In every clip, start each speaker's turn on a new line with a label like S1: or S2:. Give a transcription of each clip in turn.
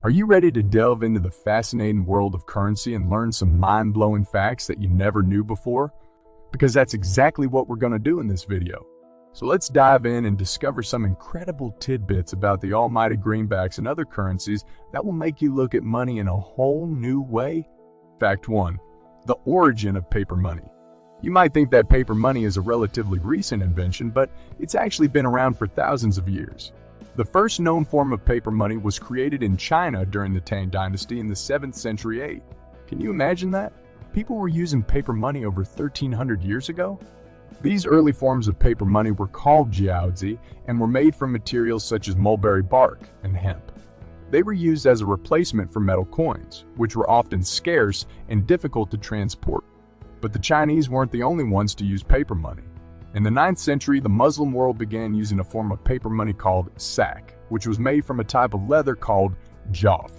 S1: Are you ready to delve into the fascinating world of currency and learn some mind-blowing facts that you never knew before? Because that's exactly what we're going to do in this video. So let's dive in and discover some incredible tidbits about the almighty greenbacks and other currencies that will make you look at money in a whole new way. Fact 1. The origin of paper money. You might think that paper money is a relatively recent invention, but it's actually been around for thousands of years. The first known form of paper money was created in China during the Tang Dynasty in the 7th century AD. Can you imagine that? People were using paper money over 1,300 years ago? These early forms of paper money were called jiaozi and were made from materials such as mulberry bark and hemp. They were used as a replacement for metal coins, which were often scarce and difficult to transport. But the Chinese weren't the only ones to use paper money. In the 9th century, the Muslim world began using a form of paper money called sak, which was made from a type of leather called jawf,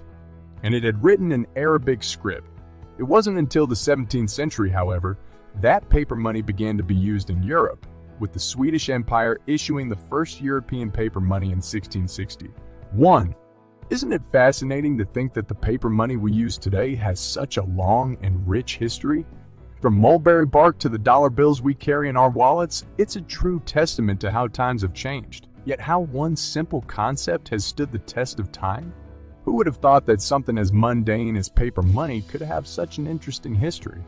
S1: and it had written in Arabic script. It wasn't until the 17th century, however, that paper money began to be used in Europe, with the Swedish Empire issuing the first European paper money in 1661. Isn't it fascinating to think that the paper money we use today has such a long and rich history? From mulberry bark to the dollar bills we carry in our wallets, it's a true testament to how times have changed, yet how one simple concept has stood the test of time. Who would have thought that something as mundane as paper money could have such an interesting history?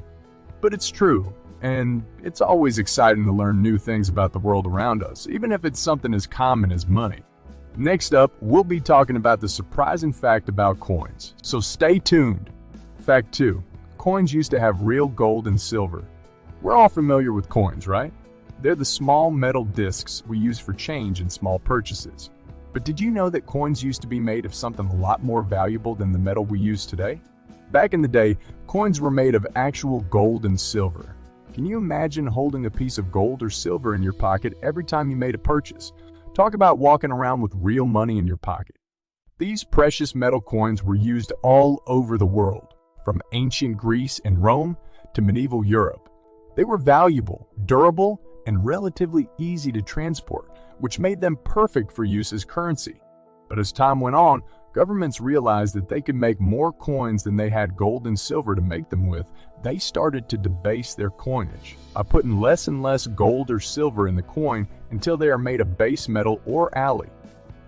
S1: But it's true, and it's always exciting to learn new things about the world around us, even if it's something as common as money. Next up, we'll be talking about the surprising fact about coins, so stay tuned. Fact 2. Coins used to have real gold and silver. We're all familiar with coins, right? They're the small metal discs we use for change in small purchases. But did you know that coins used to be made of something a lot more valuable than the metal we use today? Back in the day, coins were made of actual gold and silver. Can you imagine holding a piece of gold or silver in your pocket every time you made a purchase? Talk about walking around with real money in your pocket. These precious metal coins were used all over the world, from ancient Greece and Rome to medieval Europe. They were valuable, durable, and relatively easy to transport, which made them perfect for use as currency. But as time went on, governments realized that they could make more coins than they had gold and silver to make them with. They started to debase their coinage by putting less and less gold or silver in the coin until they are made of base metal or alloy.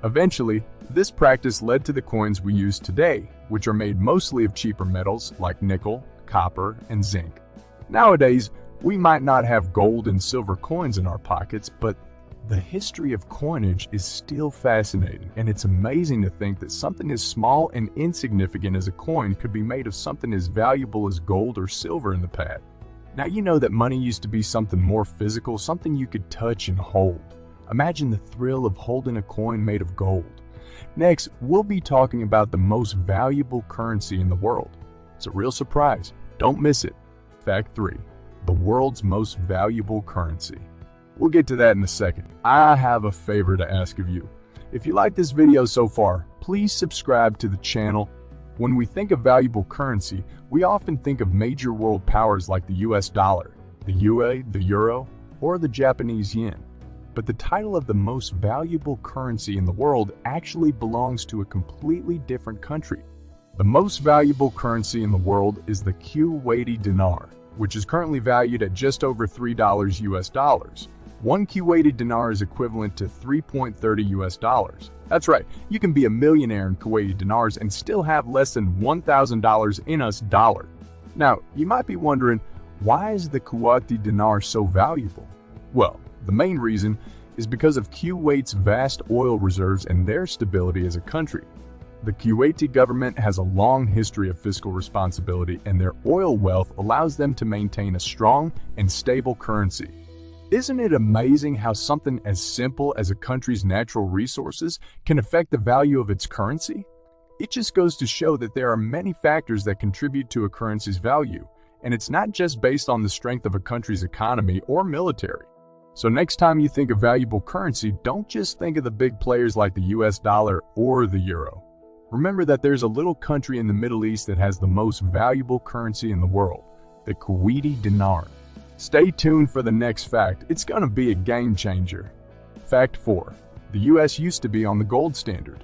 S1: Eventually, this practice led to the coins we use today, which are made mostly of cheaper metals like nickel, copper, and zinc. Nowadays, we might not have gold and silver coins in our pockets, but the history of coinage is still fascinating, and it's amazing to think that something as small and insignificant as a coin could be made of something as valuable as gold or silver in the past. Now you know that money used to be something more physical, something you could touch and hold. Imagine the thrill of holding a coin made of gold. Next, we'll be talking about the most valuable currency in the world. It's a real surprise. Don't miss it. Fact 3. The world's most valuable currency. We'll get to that in a second. I have a favor to ask of you. If you like this video so far, please subscribe to the channel. When we think of valuable currency, we often think of major world powers like the US dollar, the yuan, the euro, or the Japanese yen. But the title of the most valuable currency in the world actually belongs to a completely different country. The most valuable currency in the world is the Kuwaiti dinar, which is currently valued at just over $3 US dollars. One Kuwaiti dinar is equivalent to 3.30 US dollars. That's right, you can be a millionaire in Kuwaiti dinars and still have less than $1,000 in US dollar. Now, you might be wondering, why is the Kuwaiti dinar so valuable? Well, the main reason is because of Kuwait's vast oil reserves and their stability as a country. The Kuwaiti government has a long history of fiscal responsibility, and their oil wealth allows them to maintain a strong and stable currency. Isn't it amazing how something as simple as a country's natural resources can affect the value of its currency? It just goes to show that there are many factors that contribute to a currency's value, and it's not just based on the strength of a country's economy or military. So next time you think of valuable currency, don't just think of the big players like the US dollar or the euro. Remember that there's a little country in the Middle East that has the most valuable currency in the world, the Kuwaiti dinar. Stay tuned for the next fact. It's going to be a game changer. Fact 4. The US used to be on the gold standard.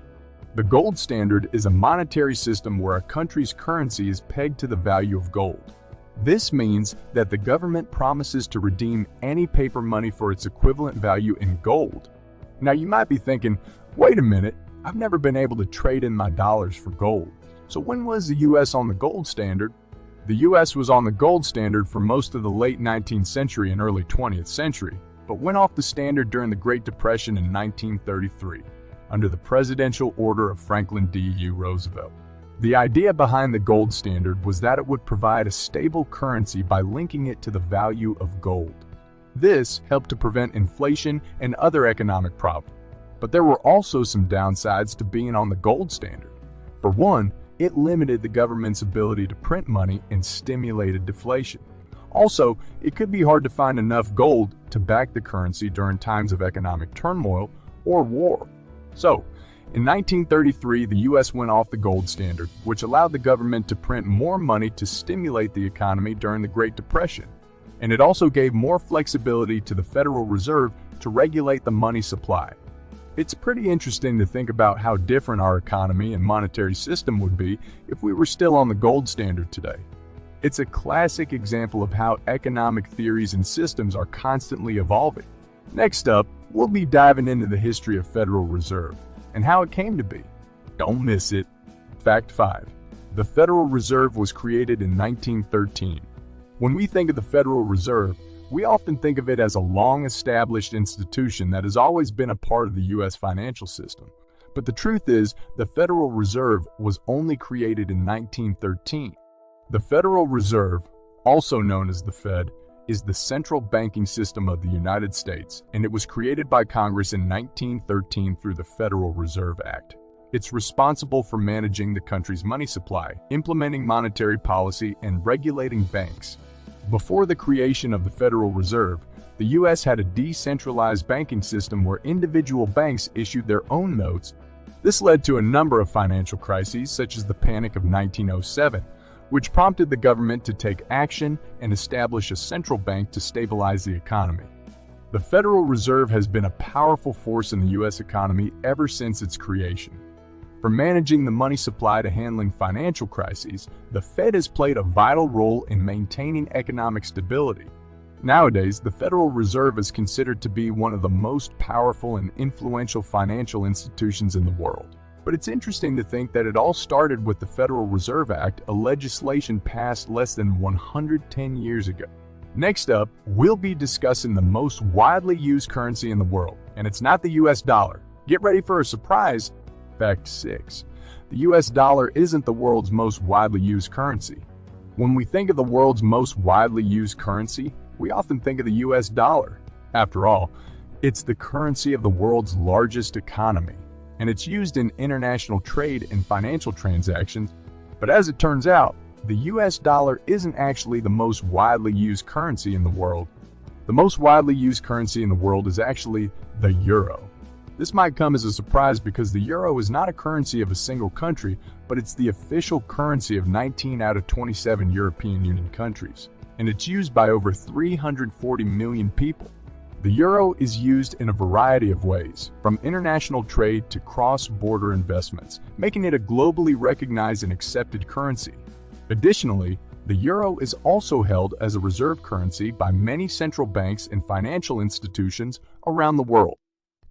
S1: The gold standard is a monetary system where a country's currency is pegged to the value of gold. This means that the government promises to redeem any paper money for its equivalent value in gold. Now you might be thinking, wait a minute, I've never been able to trade in my dollars for gold. So when was the US on the gold standard? The US was on the gold standard for most of the late 19th century and early 20th century, but went off the standard during the Great Depression in 1933, under the presidential order of Franklin D. Roosevelt. The idea behind the gold standard was that it would provide a stable currency by linking it to the value of gold. This helped to prevent inflation and other economic problems. But there were also some downsides to being on the gold standard. For one, it limited the government's ability to print money and stimulated deflation. Also, it could be hard to find enough gold to back the currency during times of economic turmoil or war. So, in 1933, the U.S. went off the gold standard, which allowed the government to print more money to stimulate the economy during the Great Depression. And it also gave more flexibility to the Federal Reserve to regulate the money supply. It's pretty interesting to think about how different our economy and monetary system would be if we were still on the gold standard today. It's a classic example of how economic theories and systems are constantly evolving. Next up, we'll be diving into the history of Federal Reserve and how it came to be. Don't miss it. Fact 5. The Federal Reserve was created in 1913. When we think of the Federal Reserve, we often think of it as a long-established institution that has always been a part of the U.S. financial system. But the truth is, the Federal Reserve was only created in 1913. The Federal Reserve, also known as the Fed, is the central banking system of the United States, and it was created by Congress in 1913 through the Federal Reserve Act. It's responsible for managing the country's money supply, implementing monetary policy, and regulating banks. Before the creation of the Federal Reserve, the U.S. had a decentralized banking system where individual banks issued their own notes. This led to a number of financial crises, such as the Panic of 1907, which prompted the government to take action and establish a central bank to stabilize the economy. The Federal Reserve has been a powerful force in the U.S. economy ever since its creation. From managing the money supply to handling financial crises, the Fed has played a vital role in maintaining economic stability. Nowadays, the Federal Reserve is considered to be one of the most powerful and influential financial institutions in the world. But it's interesting to think that it all started with the Federal Reserve Act, a legislation passed less than 110 years ago. Next up, we'll be discussing the most widely used currency in the world, and it's not the US dollar. Get ready for a surprise. Fact 6. The US dollar isn't the world's most widely used currency. When we think of the world's most widely used currency, we often think of the US dollar. After all, it's the currency of the world's largest economy, and it's used in international trade and financial transactions. But as it turns out, the US dollar isn't actually the most widely used currency in the world. The most widely used currency in the world is actually the euro. This might come as a surprise because the euro is not a currency of a single country, but it's the official currency of 19 out of 27 European Union countries, and it's used by over 340 million people. The euro is used in a variety of ways, from international trade to cross-border investments, making it a globally recognized and accepted currency. Additionally, the euro is also held as a reserve currency by many central banks and financial institutions around the world.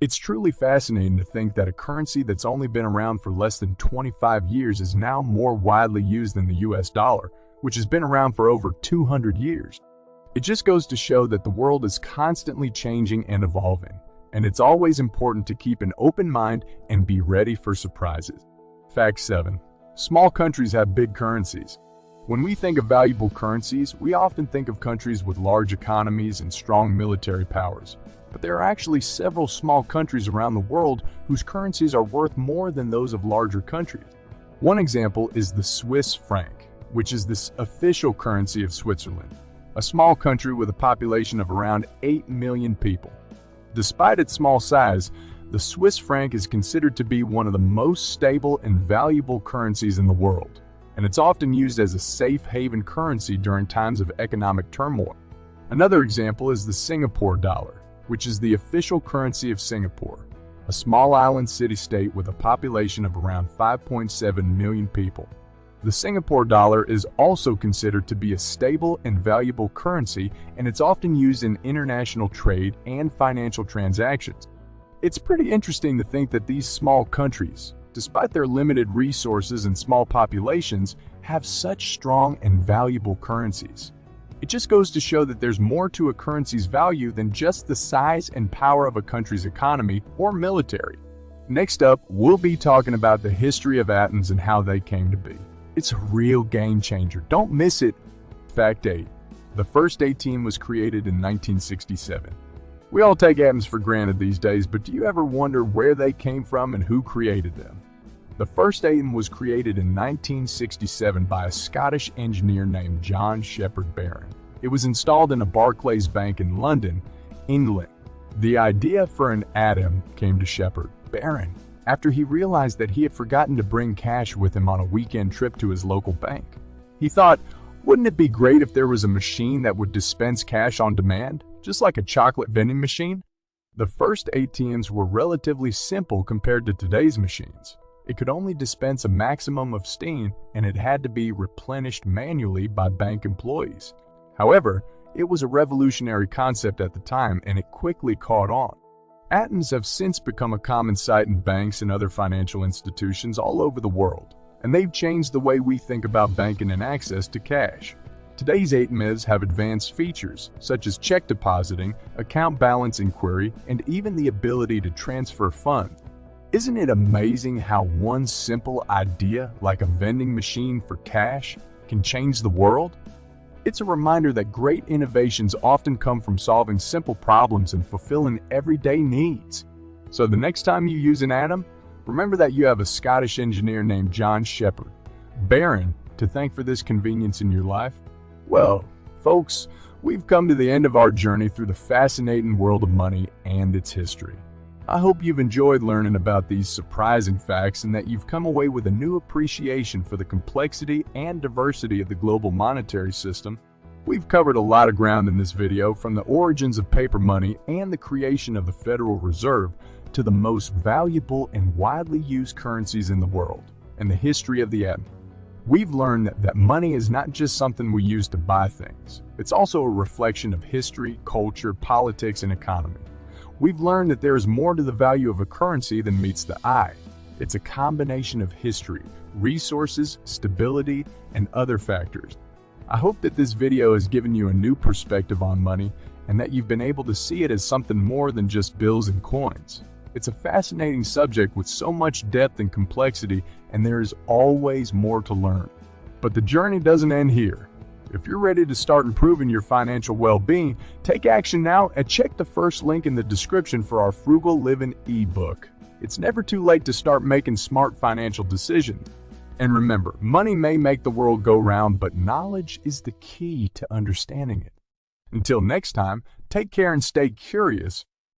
S1: It's truly fascinating to think that a currency that's only been around for less than 25 years is now more widely used than the US dollar, which has been around for over 200 years. It just goes to show that the world is constantly changing and evolving, and it's always important to keep an open mind and be ready for surprises. Fact 7. Small countries have big currencies. When we think of valuable currencies, we often think of countries with large economies and strong military powers. But there are actually several small countries around the world whose currencies are worth more than those of larger countries. One example is the Swiss franc, which is the official currency of Switzerland, a small country with a population of around 8 million people. Despite its small size, the Swiss franc is considered to be one of the most stable and valuable currencies in the world, and it's often used as a safe haven currency during times of economic turmoil. Another example is the Singapore dollar, which is the official currency of Singapore, a a small island city-state with a population of around 5.7 million people. The Singapore dollar is also considered to be a stable and valuable currency, and it's often used in international trade and financial transactions. It's pretty interesting to think that these small countries, despite their limited resources and small populations, have such strong and valuable currencies. It just goes to show that there's more to a currency's value than just the size and power of a country's economy or military. Next up, we'll be talking about the history of atoms and how they came to be. It's a real game changer. Don't miss it. Fact 8. The first atom was created in 1967. We all take atoms for granted these days, but do you ever wonder where they came from and who created them? The first atom was created in 1967 by a Scottish engineer named John Shepherd Barron. It was installed in a Barclays Bank in London, England. The idea for an atom came to Shepherd Barron after he realized that he had forgotten to bring cash with him on a weekend trip to his local bank. He thought, wouldn't it be great if there was a machine that would dispense cash on demand, just like a chocolate vending machine? The first ATMs were relatively simple compared to today's machines. It could only dispense a maximum of steam, and it had to be replenished manually by bank employees. However, it was a revolutionary concept at the time, and it quickly caught on. Atoms have since become a common sight in banks and other financial institutions all over the world, and they've changed the way we think about banking and access to cash. Today's ATMs have advanced features such as check depositing, account balance inquiry, and even the ability to transfer funds. Isn't it amazing how one simple idea, like a vending machine for cash, can change the world? It's a reminder that great innovations often come from solving simple problems and fulfilling everyday needs. So the next time you use an atom, remember that you have a Scottish engineer named John Shepherd Barron to thank for this convenience in your life. Well, folks, we've come to the end of our journey through the fascinating world of money and its history. I hope you've enjoyed learning about these surprising facts and that you've come away with a new appreciation for the complexity and diversity of the global monetary system. We've covered a lot of ground in this video, from the origins of paper money and the creation of the Federal Reserve to the most valuable and widely used currencies in the world, and the history of the atom. We've learned that money is not just something we use to buy things. It's also a reflection of history, culture, politics, and economy. We've learned that there is more to the value of a currency than meets the eye. It's a combination of history, resources, stability, and other factors. I hope that this video has given you a new perspective on money and that you've been able to see it as something more than just bills and coins. It's a fascinating subject with so much depth and complexity, and there is always more to learn. But the journey doesn't end here. If you're ready to start improving your financial well-being, take action now and check the first link in the description for our Frugal Living ebook. It's never too late to start making smart financial decisions. And remember, money may make the world go round, but knowledge is the key to understanding it. Until next time, take care and stay curious.